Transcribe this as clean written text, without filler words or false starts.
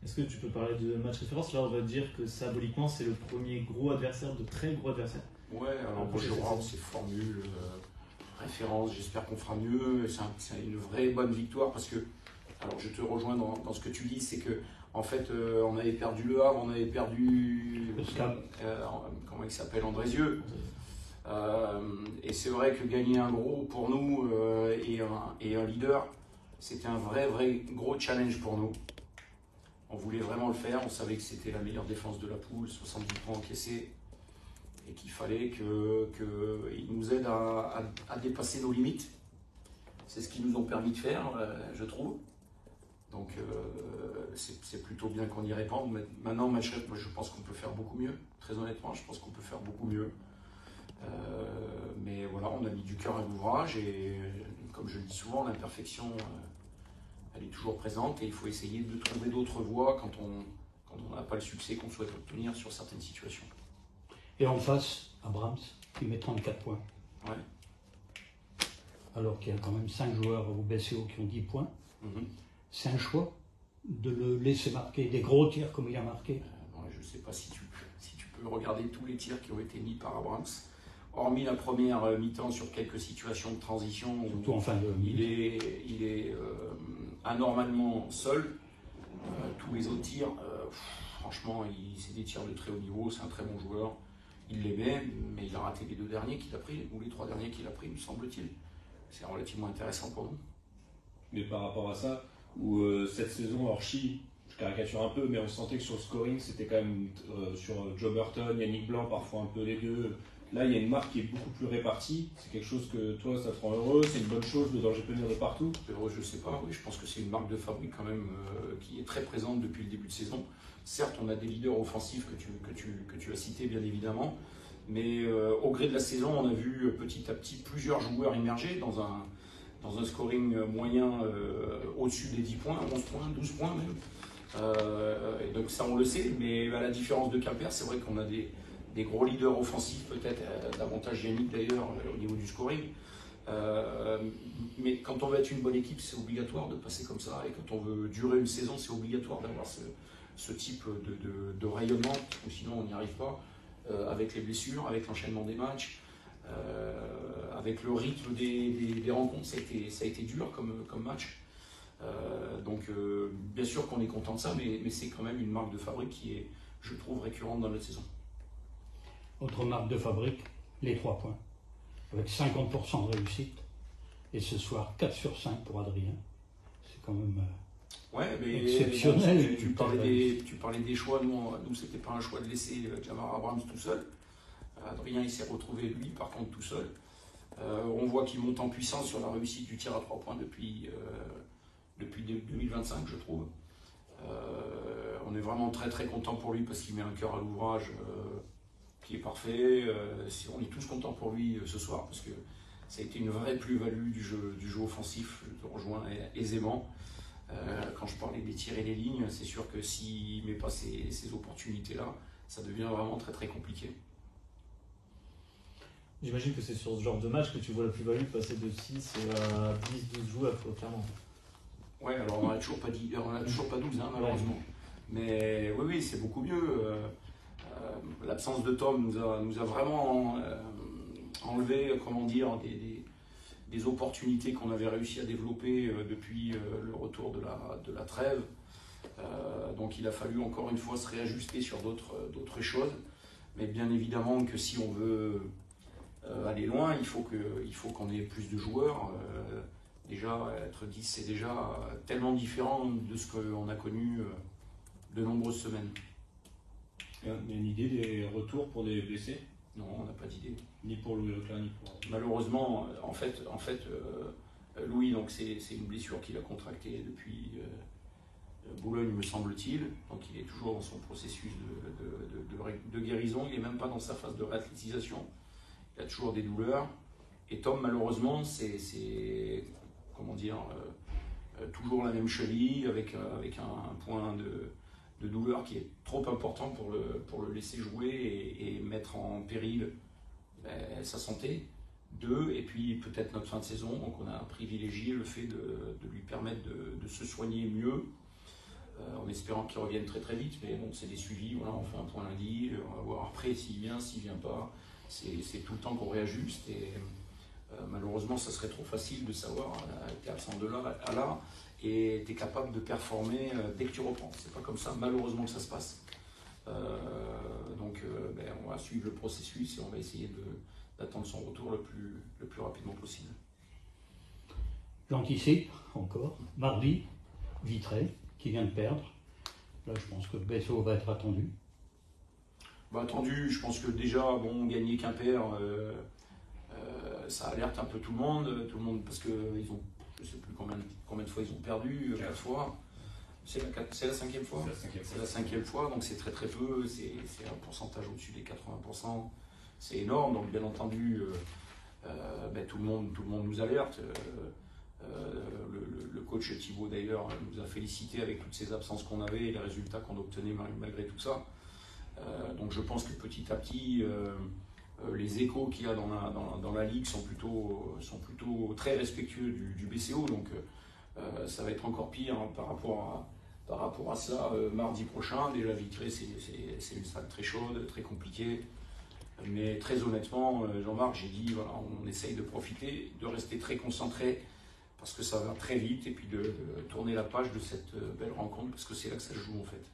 Est-ce que tu peux parler de match référence? Là, on va dire que symboliquement, c'est le premier gros adversaire, de très gros adversaire. Ouais, alors moi je rentre ces formules, référence, j'espère qu'on fera mieux. C'est une vraie bonne victoire parce que, alors je te rejoins dans ce que tu dis, c'est que en fait on avait perdu Le Havre, on avait perdu comment il s'appelle, Andrézieux. Et c'est vrai que gagner un gros pour nous et un leader, c'était un vrai gros challenge pour nous. On voulait vraiment le faire, on savait que c'était la meilleure défense de la poule, 70 points encaissés, et qu'il fallait qu'ils nous aident à dépasser nos limites. C'est ce qu'ils nous ont permis de faire, je trouve. Donc c'est plutôt bien qu'on y réponde. Maintenant, moi, je pense qu'on peut faire beaucoup mieux. Très honnêtement, je pense qu'on peut faire beaucoup mieux. Mais voilà, on a mis du cœur à l'ouvrage et comme je le dis souvent, l'imperfection, elle est toujours présente et il faut essayer de trouver d'autres voies quand on n'a pas le succès qu'on souhaite obtenir sur certaines situations. Et en face, Abrams, qui met 34 points. Ouais. Alors qu'il y a quand même 5 joueurs au BCO qui ont 10 points. C'est un choix de le laisser marquer des gros tirs comme il a marqué. Je ne sais pas si tu peux regarder tous les tirs qui ont été mis par Abrams. Hormis la première mi-temps sur quelques situations de transition où en fin de il est anormalement seul. Tous les autres tirs, franchement, c'est des tirs de très haut niveau, c'est un très bon joueur. Il les met, mais il a raté les 2 derniers qu'il a pris, ou les 3 derniers qu'il a pris, me semble-t-il. C'est relativement intéressant pour nous. Mais par rapport à ça, où cette saison, Orchi, je caricature un peu, mais on sentait que sur le scoring, c'était quand même sur Joe Burton, Yannick Blanc, parfois un peu les deux. Là, il y a une marque qui est beaucoup plus répartie. C'est quelque chose que toi, ça te rend heureux. C'est une bonne chose, le danger peut venir de partout. Heureux, je ne sais pas. Oui, je pense que c'est une marque de fabrique quand même qui est très présente depuis le début de saison. Certes, on a des leaders offensifs que tu as cités, bien évidemment. Mais au gré de la saison, on a vu petit à petit plusieurs joueurs émerger dans un scoring moyen au-dessus des 10 points, 11 points, 12 points même. Et donc ça, on le sait. Mais à la différence de Quimper, c'est vrai qu'on a des gros leaders offensifs, peut-être davantage Yannick d'ailleurs au niveau du scoring. Mais quand on veut être une bonne équipe, c'est obligatoire de passer comme ça. Et quand on veut durer une saison, c'est obligatoire d'avoir ce type de rayonnement, ou sinon on n'y arrive pas, avec les blessures, avec l'enchaînement des matchs, avec le rythme des rencontres. Ça a été dur comme match. Donc bien sûr qu'on est content de ça, mais c'est quand même une marque de fabrique qui est, je trouve, récurrente dans notre saison. Autre marque de fabrique, les 3 points, avec 50% de réussite. Et ce soir, 4 sur 5 pour Adrien. C'est quand même exceptionnel. Tu parlais des choix. Nous c'était pas un choix de laisser Jamar Abrams tout seul. Adrien, il s'est retrouvé, lui, par contre, tout seul. On voit qu'il monte en puissance sur la réussite du tir à 3 points depuis 2025, je trouve. On est vraiment très content pour lui parce qu'il met un cœur à l'ouvrage qui est parfait. On est tous contents pour lui ce soir parce que ça a été une vraie plus-value du jeu offensif. Je te rejoins aisément. Quand je parlais des tirs et des lignes, c'est sûr que s'il ne met pas ces opportunités-là, ça devient vraiment très compliqué. J'imagine que c'est sur ce genre de match que tu vois la plus-value passer de 6 à 10, 12 joueurs, clairement. Ouais, alors on n'a toujours pas 12, hein, malheureusement. Mais oui, c'est beaucoup mieux. L'absence de Tom nous a vraiment enlevé, comment dire, des opportunités qu'on avait réussi à développer depuis le retour de la trêve. Donc il a fallu encore une fois se réajuster sur d'autres choses. Mais bien évidemment que si on veut aller loin, il faut qu'on ait plus de joueurs. Déjà, être 10, c'est déjà tellement différent de ce qu'on a connu de nombreuses semaines. Il y a une idée des retours pour les blessés? Non, on n'a pas d'idée. Ni pour Louis Leclerc, ni pour... Malheureusement, en fait, Louis, donc c'est une blessure qu'il a contractée depuis Boulogne, me semble-t-il. Donc il est toujours dans son processus de guérison. Il n'est même pas dans sa phase de réathlétisation. Il a toujours des douleurs. Et Tom, malheureusement, c'est comment dire, toujours la même cheville avec un point de douleur qui est trop important pour le laisser jouer et mettre en péril sa santé. 2, et puis peut-être notre fin de saison. Donc on a privilégié le fait de lui permettre de se soigner mieux en espérant qu'il revienne très très vite. Mais bon, c'est des suivis, voilà, on fait un point lundi, on va voir après s'il vient pas. C'est tout le temps qu'on réajuste. Et malheureusement, ça serait trop facile de savoir, tu es absent de là à là, et tu es capable de performer dès que tu reprends. C'est pas comme ça, malheureusement, que ça se passe. Donc, on va suivre le processus et on va essayer d'attendre son retour le plus rapidement possible. J'anticipe encore. Mardi, Vitré, qui vient de perdre. Là, je pense que Besso va être attendu. Attendu, je pense que déjà, gagner Quimper, ça alerte un peu tout le monde parce que ils ont, je ne sais plus combien de fois ils ont perdu, 4 fois. C'est la 5e fois. C'est la 5e fois, donc c'est très très peu, c'est un pourcentage au-dessus des 80%. C'est énorme, donc bien entendu, tout le monde nous alerte. Le coach Thibaut d'ailleurs nous a félicité avec toutes ces absences qu'on avait et les résultats qu'on obtenait malgré tout ça. Donc je pense que petit à petit, les échos qu'il y a dans la ligue sont plutôt très respectueux du BCO. Donc ça va être encore pire par rapport à ça mardi prochain. Déjà Vitré, c'est une salle très chaude, très compliquée. Mais très honnêtement, Jean-Marc, j'ai dit, voilà, on essaye de profiter, de rester très concentré parce que ça va très vite et puis de tourner la page de cette belle rencontre parce que c'est là que ça se joue en fait.